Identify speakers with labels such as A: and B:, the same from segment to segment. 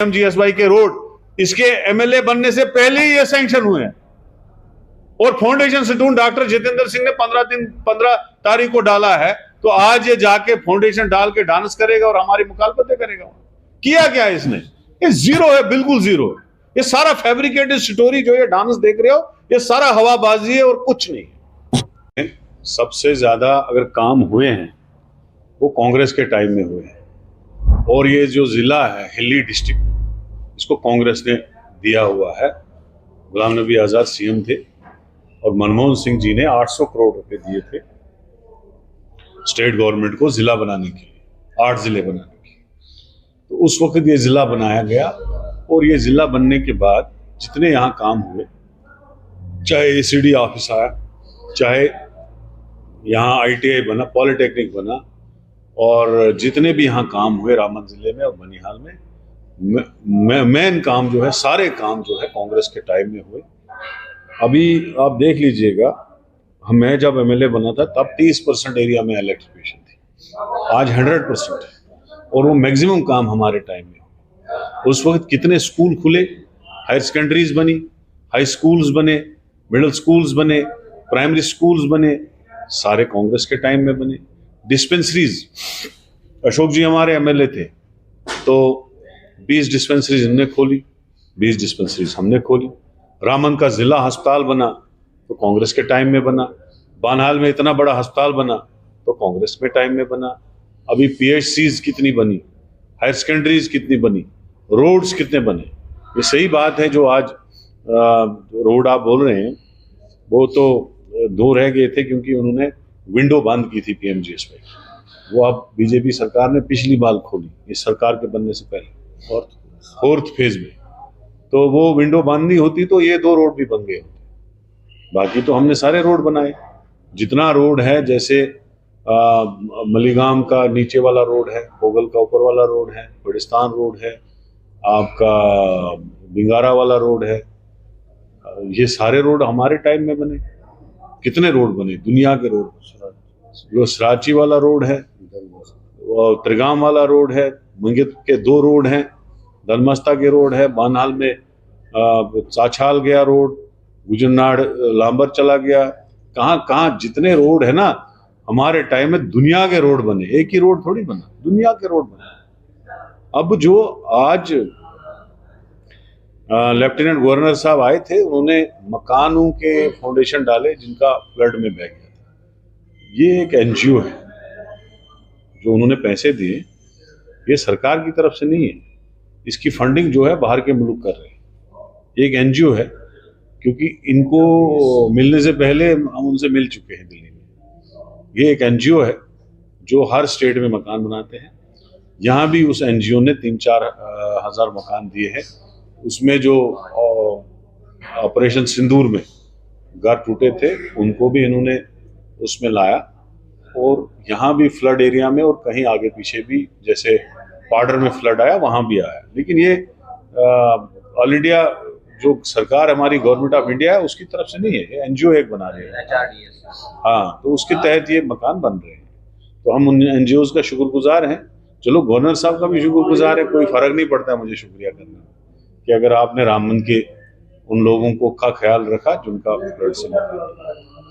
A: GSY के road इसके MLA बनने से पहले ही ये सैंक्शन हुए हैं। और foundation stone doctor Jitendra Singh ने 15 तारीख को डाला है, तो आज ये जाके फाउंडेशन डाल के डांस करेगा और हमारी मुखालफतें करेगा। किया क्या इसने? ये जीरो है, बिल्कुल जीरो है। ये सारा फैब्रिकेटेड स्टोरी जो ये डांस देख रहे हो, ये सारा हवाबाजी है और कुछ नहीं। सबसे ज्यादा अगर काम हुए हैं वो कांग्रेस के टाइम में हुए हैं। और ये जो जिला है हिली डिस्ट्रिक्ट, इसको कांग्रेस ने दिया हुआ है। गुलाम नबी आजाद सीएम थे और मनमोहन सिंह जी ने 800 करोड़ रुपए दिए थे स्टेट गवर्नमेंट को जिला बनाने के लिए, 8 जिले बनाने के। तो उस वक्त ये जिला बनाया गया और ये जिला बनने के बाद जितने यहाँ काम हुए, चाहे एसीडी ऑफिस आया, चाहे यहाँ ITI बना, पॉलिटेक्निक बना, और जितने भी यहाँ काम हुए रामबन जिले में और बनिहाल में, मेन काम जो है, सारे काम जो है कांग्रेस के टाइम में हुए। अभी आप देख लीजिएगा, मैं जब MLA बना था तब 30% एरिया में इलेक्ट्रिफिकेशन थी, आज 100% है। और वो मैक्सिमम काम हमारे टाइम में हुआ। उस वक्त कितने स्कूल खुले, हायर सेकेंडरीज बनी, हाई स्कूल्स बने, मिडिल स्कूल्स बने, प्राइमरी स्कूल्स बने, सारे कांग्रेस के टाइम में बने। डिस्पेंसरीज, अशोक जी हमारे MLA थे तो 20 डिस्पेंसरीज हमने खोली, 20 डिस्पेंसरीज हमने खोली। रामन का जिला अस्पताल बना तो कांग्रेस के टाइम में बना। बानहाल में इतना बड़ा अस्पताल बना तो कांग्रेस के टाइम में बना। अभी PHCs कितनी बनी, हायर सेकेंडरीज कितनी बनी, रोड्स कितने बने। ये सही बात है। जो आज रोड आप बोल रहे हैं वो तो 2 रह गए थे क्योंकि उन्होंने विंडो बंद की थी PMGSY। वो अब बीजेपी सरकार ने पिछली बार खोली, इस सरकार के बनने से पहले, और 4th फेज में। तो वो विंडो बंद नहीं होती तो ये 2 रोड भी बन गए होते। बाकी तो हमने सारे रोड बनाए। जितना रोड है, जैसे मलीगाम का नीचे वाला रोड है, पोगल का ऊपर वाला रोड है, बड़िस्तान रोड है, आपका बिंगारा वाला रोड है, ये सारे रोड हमारे टाइम में बने। कितने रोड बने, दुनिया के रोड। जो सराची वाला रोड है, त्रिगाम वाला रोड है, मंगित के 2 रोड हैं, धनमस्ता के रोड है, बानहाल में साछाल गया रोड, गुजरनाड़ लांबर चला गया। कहाँ जितने रोड है ना, हमारे टाइम में दुनिया के रोड बने। एक ही रोड थोड़ी बना, दुनिया के रोड बने। अब जो आज लेफ्टिनेंट गवर्नर साहब आए थे, उन्होंने मकानों के फाउंडेशन डाले जिनका फ्लड में बह गया था। ये एक NGO है, जो उन्होंने पैसे दिए, ये सरकार की तरफ से नहीं है। इसकी फंडिंग जो है बाहर के मुल्क कर रहे हैं। एक NGO है, क्योंकि इनको मिलने से पहले हम उनसे मिल चुके हैं दिल्ली में। ये एक NGO है जो हर स्टेट में मकान बनाते हैं। यहाँ भी उस NGO ने 3-4 हज़ार मकान दिए हैं। उसमें जो ऑपरेशन सिंदूर में घर टूटे थे, उनको भी इन्होंने उसमें लाया। और यहाँ भी फ्लड एरिया में और कहीं आगे पीछे भी, जैसे पाडर में फ्लड आया, वहाँ भी आया। लेकिन ये ऑल इंडिया जो सरकार हमारी गवर्नमेंट ऑफ इंडिया है उसकी तरफ से नहीं है, ये NGO एक बना रहे हैं। हाँ, तो उसके तहत ये मकान बन रहे हैं। तो हम उन NGOs का शुक्रगुजार हैं। चलो, गवर्नर साहब का भी शुक्रगुजार है। कोई फर्क नहीं पड़ता है मुझे शुक्रिया करने में, कि अगर आपने रामबन के उन लोगों को का ख्याल रखा जिनका फ्लड से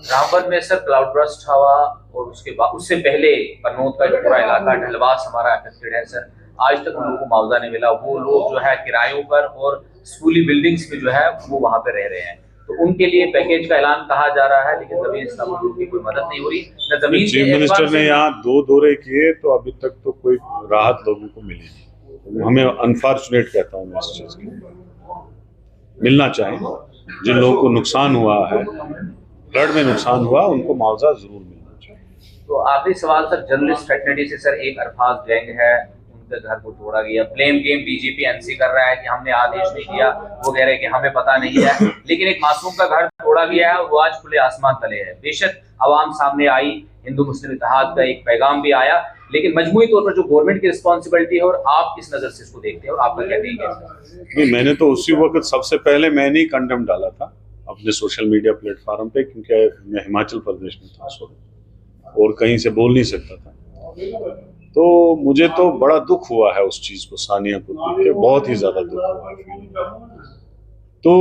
B: रामबन में सर क्लाउड बर्स्ट हुआ, और उसके बाद उससे पहले कन्नौज का जो पूरा इलाका ढलवास हमारा अफेक्टेड है सर। आज तक उन लोगों को मुआवजा नहीं मिला। वो लोग जो है किरायों पर और स्कूली बिल्डिंग्स में जो है वो वहाँ पे रह रहे हैं। तो उनके लिए पैकेज का ऐलान कहा जा रहा है, लेकिन जमीन सामग्री की कोई मदद नहीं हो रही। न जमीन
A: चीफ मिनिस्टर ने यहाँ 2 दौरे किए, तो अभी तक तो कोई राहत लोगों को मिली नहीं। हमें अनफॉर्चुनेट कहता हूँ मैं इस चीज की। मिलना चाहिए जिन लोगों को नुकसान हुआ है, फ्लड में नुकसान हुआ, उनको मुआवजा जरूर मिलना चाहिए।
B: तो आखिरी सवाल सर, जर्नलिस्ट फ्रेटर्निटी से सर एक अरफाज गैंग है, उनके घर को तोड़ा गया। ब्लेम गेम BJP NC कर रहा है कि हमने आदेश नहीं दिया, वो कह रहे हैं कि हमें पता नहीं है। लेकिन एक मासूम का घर तोड़ा गया है और वो आज खुले आसमान तले है। बेशक आवाम सामने आई, हिंदू मुस्लिम इत्तेहाद का एक पैगाम भी आया, लेकिन मजमूई तौर पर जो गवर्नमेंट की रिस्पॉन्सिबिलिटी है, और आप किस नजर से इसको देखते हैं और आपका क्या देखते हैं?
A: मैंने तो उसी वक्त सबसे पहले मैंने ही कंडेम डाला था अपने सोशल मीडिया प्लेटफॉर्म पे, क्योंकि मैं हिमाचल प्रदेश में था उस वक्त और कहीं से बोल नहीं सकता था। तो मुझे तो बड़ा दुख हुआ है उस चीज को, सानिया को देख के बहुत ही ज्यादा दुख हुआ है। तो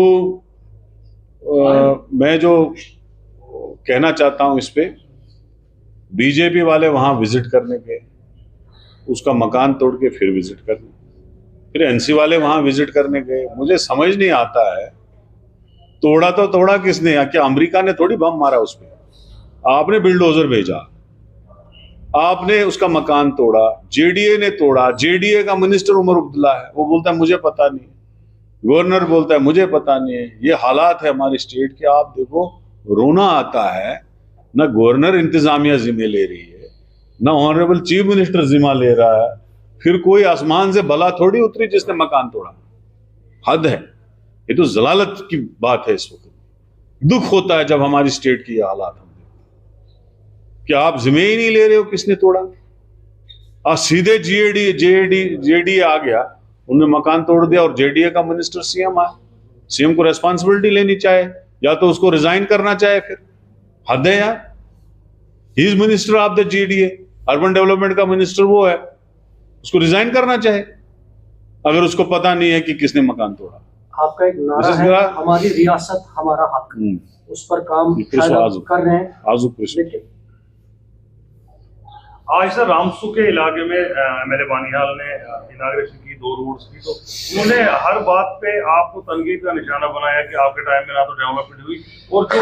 A: मैं जो कहना चाहता हूं इस पे, बीजेपी वाले वहां विजिट करने गए, उसका मकान तोड़ के फिर विजिट करने, फिर एनसी वाले वहां विजिट करने गए। मुझे समझ नहीं आता है, तोड़ा तो तोड़ा किसने? क्या अमेरिका ने थोड़ी बम मारा उस पे? आपने बिल्डोजर भेजा, आपने उसका मकान तोड़ा, जेडीए ने तोड़ा। जेडीए का मिनिस्टर उमर अब्दुल्ला है, वो बोलता है मुझे पता नहीं, गवर्नर बोलता है मुझे पता नहीं है। ये हालात है हमारे स्टेट के। आप देखो, रोना आता है। ना गवर्नर इंतजामिया जिम्मे ले रही है, ना ऑनरेबल चीफ मिनिस्टर जिम्मा ले रहा है, फिर कोई आसमान से भला थोड़ी उतरी जिसने मकान तोड़ा। हद है, ये तो जलालत की बात है। इस वक्त दुख होता है जब हमारी स्टेट की ये हालात हम देखते कि आप जिम्मे ही नहीं ले रहे हो किसने तोड़ा। सीधे जेडीए आ गया, उन्होंने मकान तोड़ दिया, और जेडीए का मिनिस्टर सीएम आया। सीएम को रेस्पॉन्सिबिलिटी लेनी चाहिए, या तो उसको रिजाइन करना चाहिए। फिर हद है यार, he is minister of the JDA, urban development का मिनिस्टर वो है, उसको रिजाइन करना चाहिए अगर उसको पता नहीं है कि किसने मकान तोड़ा।
C: आपका एक नारा है, हमारी रियासत हमारा हक, उस पर काम कर रहे हैं। लेकिन
D: आज सर रामसू के इलाके में एमएलए बानिहाल ने इनाग्रेशन की 2 रोड्स की, तो उन्होंने हर बात पे आपको तनकीद का निशाना बनाया कि आपके टाइम में ना तो डेवलपमेंट हुई, और जो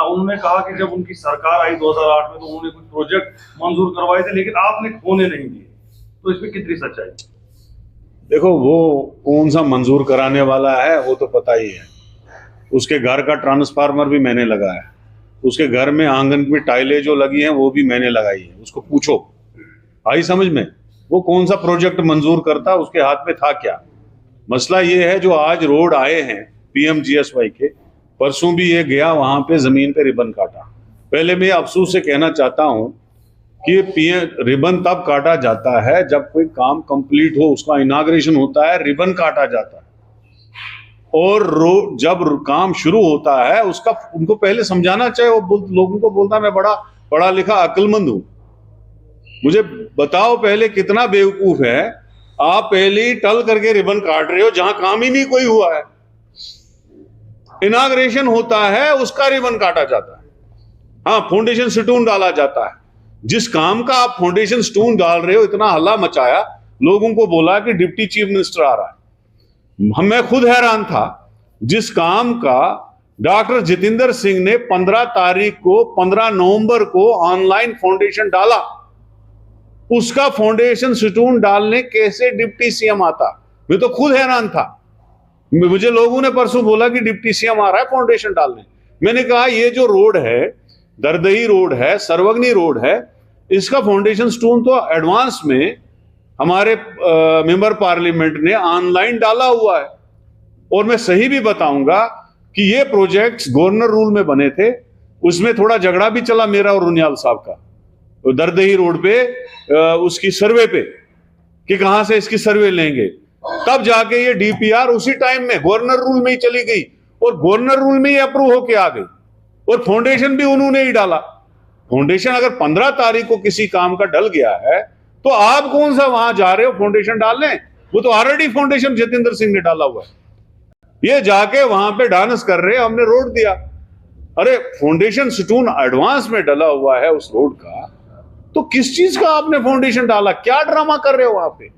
D: उन्होंने कहा कि जब उनकी सरकार आई 2008 में तो उन्होंने कुछ प्रोजेक्ट मंजूर करवाए थे, लेकिन आपने होने नहीं दिए। तो इसमें कितनी सच्चाई?
A: देखो, वो कौन सा मंजूर कराने वाला है वो तो पता ही है। उसके घर का ट्रांसफार्मर भी मैंने लगाया, उसके घर में आंगन की टाइलें जो लगी हैं वो भी मैंने लगाई है। उसको पूछो, आई समझ में? वो कौन सा प्रोजेक्ट मंजूर करता, उसके हाथ में था क्या? मसला ये है जो आज रोड आए हैं पीएमजीएसवाई के, परसों भी ये गया, वहां पे जमीन पे रिबन काटा। पहले मैं अफसोस से कहना चाहता हूं कि रिबन तब काटा जाता है जब कोई काम कंप्लीट हो, उसका इनाग्रेशन होता है, रिबन काटा जाता है। और जब काम शुरू होता है उसका उनको पहले समझाना चाहिए। वो लोगों को बोलता मैं बड़ा पढ़ा लिखा अक्लमंद हूं, मुझे बताओ पहले कितना बेवकूफ है, आप पहले ही टल करके रिबन काट रहे हो जहां काम ही नहीं कोई हुआ है। इनाग्रेशन होता है, उसका रिबन काटा जाता है। हाँ, फाउंडेशन स्टोन डाला जाता है। जिस काम का आप फाउंडेशन स्टोन डाल रहे हो, इतना हल्ला मचाया, लोगों को बोला कि डिप्टी चीफ मिनिस्टर आ रहा है। मैं खुद हैरान था, जिस काम का डॉक्टर जितेंद्र सिंह ने 15 नवंबर को ऑनलाइन फाउंडेशन डाला, उसका फाउंडेशन स्टोन डालने कैसे डिप्टी सीएम आता? मैं तो खुद हैरान था। मुझे लोगों ने परसों बोला कि डिप्टी सीएम आ रहा है फाउंडेशन डालने। मैंने कहा ये जो रोड है, दरदही रोड है, सर्वग्नी रोड है, इसका फाउंडेशन स्टोन तो एडवांस में हमारे मेंबर पार्लियामेंट ने ऑनलाइन डाला हुआ है। और मैं सही भी बताऊंगा कि ये प्रोजेक्ट्स गवर्नर रूल में बने थे, उसमें थोड़ा झगड़ा भी चला मेरा और रुनियाल साहब का दरदही रोड पे, उसकी सर्वे पे, कि कहां से इसकी सर्वे लेंगे। तब जाके ये डीपीआर उसी टाइम में गवर्नर रूल में ही चली गई, और गवर्नर रूल में ही अप्रूव होके आ गई, और फाउंडेशन भी उन्होंने ही डाला। फाउंडेशन अगर 15 तारीख को किसी काम का डल गया है, तो आप कौन सा वहां जा रहे हो फाउंडेशन डालने? वो तो ऑलरेडी फाउंडेशन जितेंद्र सिंह ने डाला हुआ है। ये जाके वहां पे डांस कर रहे, हमने रोड दिया। अरे फाउंडेशन स्टोन एडवांस में डाला हुआ है उस रोड का, तो किस चीज का आपने फाउंडेशन डाला? क्या ड्रामा कर रहे हो वहां पे?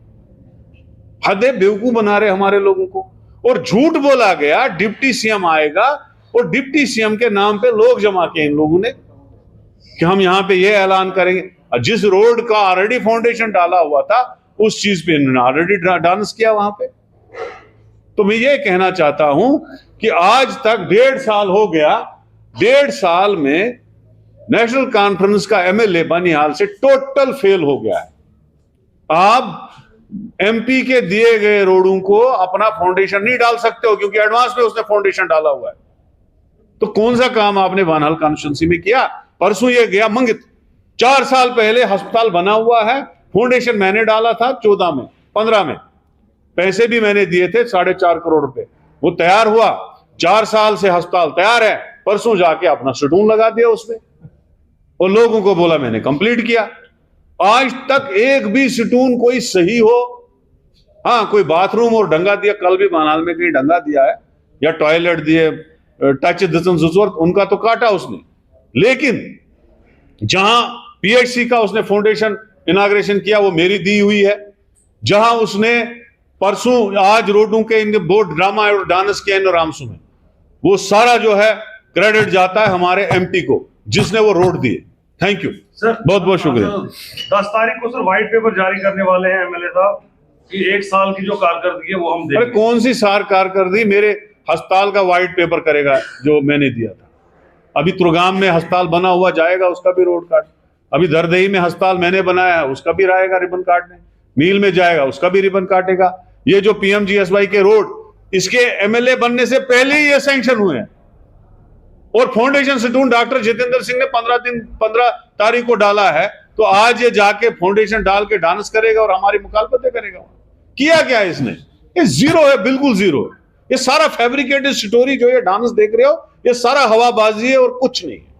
A: हद है, बेवकूफ बना रहे हमारे लोगों को। और झूठ बोला गया डिप्टी सीएम आएगा, और डिप्टी सीएम के नाम पे लोग जमा किए इन लोगों ने कि हम यहां पे ये ऐलान करेंगे। जिस रोड का ऑलरेडी फाउंडेशन डाला हुआ था, उस चीज पे इन्होंने ऑलरेडी डांस किया वहां पे। तो मैं ये कहना चाहता हूं कि आज तक 1.5 साल हो गया, 1.5 साल में नेशनल कॉन्फ्रेंस का एमएलए बनिहाल से टोटल फेल हो गया है। आप एमपी के दिए गए रोडों को अपना फाउंडेशन नहीं डाल सकते हो, क्योंकि एडवांस में उसने फाउंडेशन डाला हुआ है। तो कौन सा काम आपने बानिहाल कॉन्स्टिट्यूंसी में किया? परसों ये गया मंगित, 4 साल पहले अस्पताल बना हुआ है, फाउंडेशन मैंने डाला था 14 में, 15 में, पैसे भी मैंने दिए थे 4.5 करोड़ रुपए। वो तैयार हुआ, 4 साल से अस्पताल तैयार है, परसों जाके अपना स्टोन लगा दिया उसमें, और लोगों को बोला मैंने कंप्लीट किया। आज तक एक भी सिटून कोई सही हो, हाँ कोई बाथरूम और डंगा दिया, कल भी बनाल में कहीं डंगा दिया है या टॉयलेट दिए, टच उनका तो काटा उसने, लेकिन जहां पीएचसी का उसने फाउंडेशन इनाग्रेशन किया वो मेरी दी हुई है। जहां उसने परसों आज रोडों के इनके बोर्ड ड्रामा और डांस किया इन रामसू में, वो सारा जो है क्रेडिट जाता है हमारे एमपी को जिसने वो रोड दिए। थैंक यू
D: सर,
A: बहुत बहुत शुक्रिया।
D: 10 तारीख को सर व्हाइट पेपर जारी करने वाले हैं एमएलए साहब कि 1 साल की जो कारकर्दगी है वो हम
A: अरे
D: देंगे।
A: कौन सी सार कारकर्दगी, मेरे अस्पताल का व्हाइट पेपर करेगा जो मैंने दिया था। अभी तुरगाम में अस्पताल बना हुआ जाएगा, उसका भी रोड काट। अभी दरदही में अस्पताल मैंने बनाया है, उसका भी रहेगा रिबन काटने। मील में जाएगा, उसका भी रिबन काटेगा। ये जो पीएमजीएसवाई के रोड, इसके एमएलए बनने से पहले ही ये सैंक्शन हुए हैं। और फाउंडेशन सिटून डॉक्टर जितेंद्र सिंह ने 15 तारीख को डाला है, तो आज ये जाके फाउंडेशन डाल के डांस करेगा और हमारी मुखालफतें करेगा। किया क्या है इसने? ये जीरो है, बिल्कुल जीरो है। ये सारा फैब्रिकेटेड स्टोरी जो ये डांस देख रहे हो, ये सारा हवाबाजी है और कुछ नहीं है।